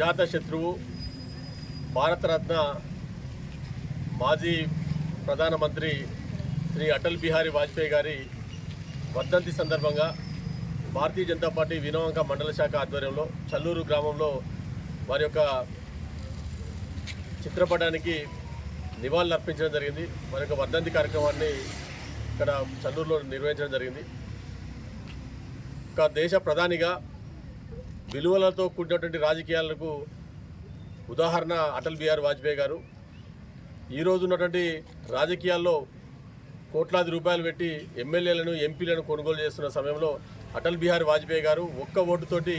అజాత శత్రువు భారతరత్న మాజీ ప్రధానమంత్రి శ్రీ అటల్ బిహారీ వాజ్పేయి గారి వర్ధంతి సందర్భంగా భారతీయ జనతా పార్టీ వినవంక మండల శాఖ ఆధ్వర్యంలో చల్లూరు గ్రామంలో వారి యొక్క చిత్రపటానికి నివాళులు అర్పించడం జరిగింది. వారి యొక్క వర్ధంతి కార్యక్రమాన్ని ఇక్కడ చల్లూరులో నిర్వహించడం జరిగింది. ఒక దేశ ప్రధానిగా విలువలతో కూడినటువంటి రాజకీయాలకు ఉదాహరణ అటల్ బిహారీ వాజ్పేయి గారు. ఈరోజు ఉన్నటువంటి రాజకీయాల్లో కోట్లాది రూపాయలు పెట్టి ఎమ్మెల్యేలను ఎంపీలను కొనుగోలు చేస్తున్న సమయంలో అటల్ బిహారీ వాజ్పేయి గారు ఒక్క ఓటుతోటి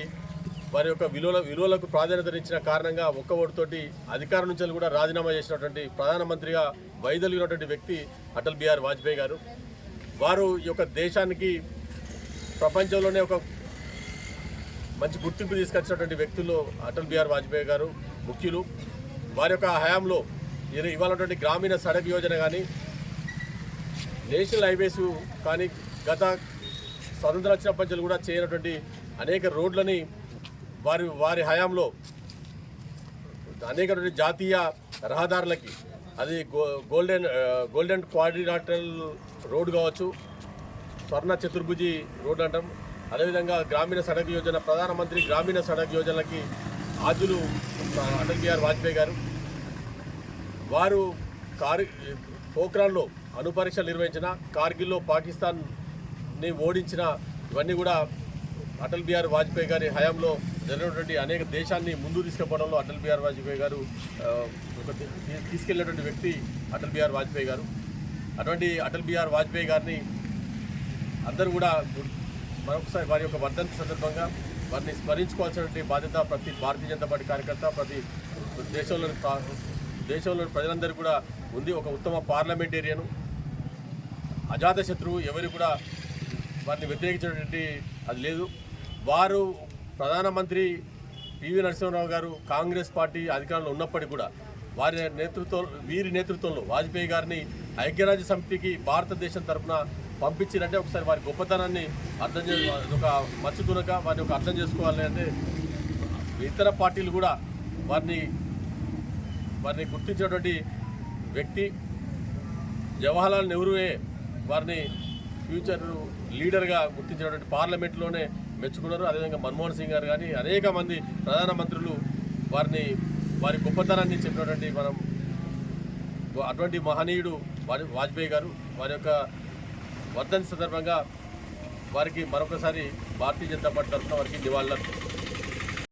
వారి యొక్క విలువలకు ప్రాధాన్యతనిచ్చిన కారణంగా ఒక్క ఓటుతోటి అధికారం నుంచి కూడా రాజీనామా చేసినటువంటి ప్రధానమంత్రిగా వైదొలిగినటువంటి వ్యక్తి అటల్ బిహారీ వాజ్పేయి గారు. వారు ఈ యొక్క దేశానికి ప్రపంచంలోనే ఒక మంచి గుర్తింపు తీసుకొచ్చినటువంటి వ్యక్తులు అటల్ బిహారీ వాజ్పేయి గారు ముఖ్యులు. వారి యొక్క హయాంలో ఇవాళ గ్రామీణ సడక్ యోజన కానీ నేషనల్ హైవేస్ కానీ గత స్వతంత్రం వచ్చినప్పటి నుంచి కూడా చేయనటువంటి అనేక రోడ్లని వారి హయాంలో అనేక జాతీయ రహదారులకి అది గోల్డెన్ క్వాడ్రిలాటరల్ రోడ్ కావచ్చు, స్వర్ణ చతుర్భుజి రోడ్ అంటాం. అదేవిధంగా గ్రామీణ సడక్ యోజన, ప్రధానమంత్రి గ్రామీణ సడక్ యోజనలకి ఆద్యులు అటల్ బిహారీ వాజ్పేయి గారు. వారు పోఖ్రాన్లో అణుపరీక్షలు నిర్వహించిన, కార్గిల్లో పాకిస్తాన్ని ఓడించిన, ఇవన్నీ కూడా అటల్ బిహారీ వాజ్పేయి గారి హయాంలో జరిగినటువంటి అనేక దేశాన్ని ముందు తీసుకుపోవడంలో అటల్ బిహారీ వాజ్పేయి గారు తీసుకెళ్లినటువంటి వ్యక్తి అటల్ బిహారీ వాజ్పేయి గారు. అటువంటి అటల్ బిహారీ వాజ్పేయి గారిని అందరూ కూడా మరొకసారి వారి యొక్క వర్ధంతి సందర్భంగా వారిని స్మరించుకోవాల్సినటువంటి బాధ్యత ప్రతి భారతీయ జనతా పార్టీ కార్యకర్త, ప్రతి దేశంలోని ప్రజలందరూ కూడా ఉంది. ఒక ఉత్తమ పార్లమెంటేరియను, అజాత శత్రువు, ఎవరు కూడా వారిని వ్యతిరేకించినటువంటి అది లేదు. వారు ప్రధానమంత్రి పివి నరసింహారావు గారు కాంగ్రెస్ పార్టీ అధికారంలో ఉన్నప్పటికీ కూడా వీరి నేతృత్వంలో వాజ్పేయి గారిని ఐక్యరాజ్య సమితికి భారతదేశం తరఫున పంపించారంటే ఒకసారి వారి గొప్పతనాన్ని అర్థం ఒక మచ్చుతునక వారిని ఒక అర్థం చేసుకోవాలి. అంటే ఇతర పార్టీలు కూడా వారిని గుర్తించినటువంటి వ్యక్తి. జవహర్లాల్ నెహ్రూయే వారిని ఫ్యూచర్ లీడర్గా గుర్తించినటువంటి పార్లమెంట్లోనే మెచ్చుకున్నారు. అదేవిధంగా మన్మోహన్ సింగ్ గారు కానీ అనేక మంది ప్రధానమంత్రులు వారి గొప్పతనాన్ని చెప్పినటువంటి అటువంటి మహనీయుడు వాజ్పేయి గారు. వారి యొక్క వర్ధంతి సందర్భంగా వారికి మరొకసారి భారతీయ జనతా పార్టీ తరఫున వారికి నివాళులు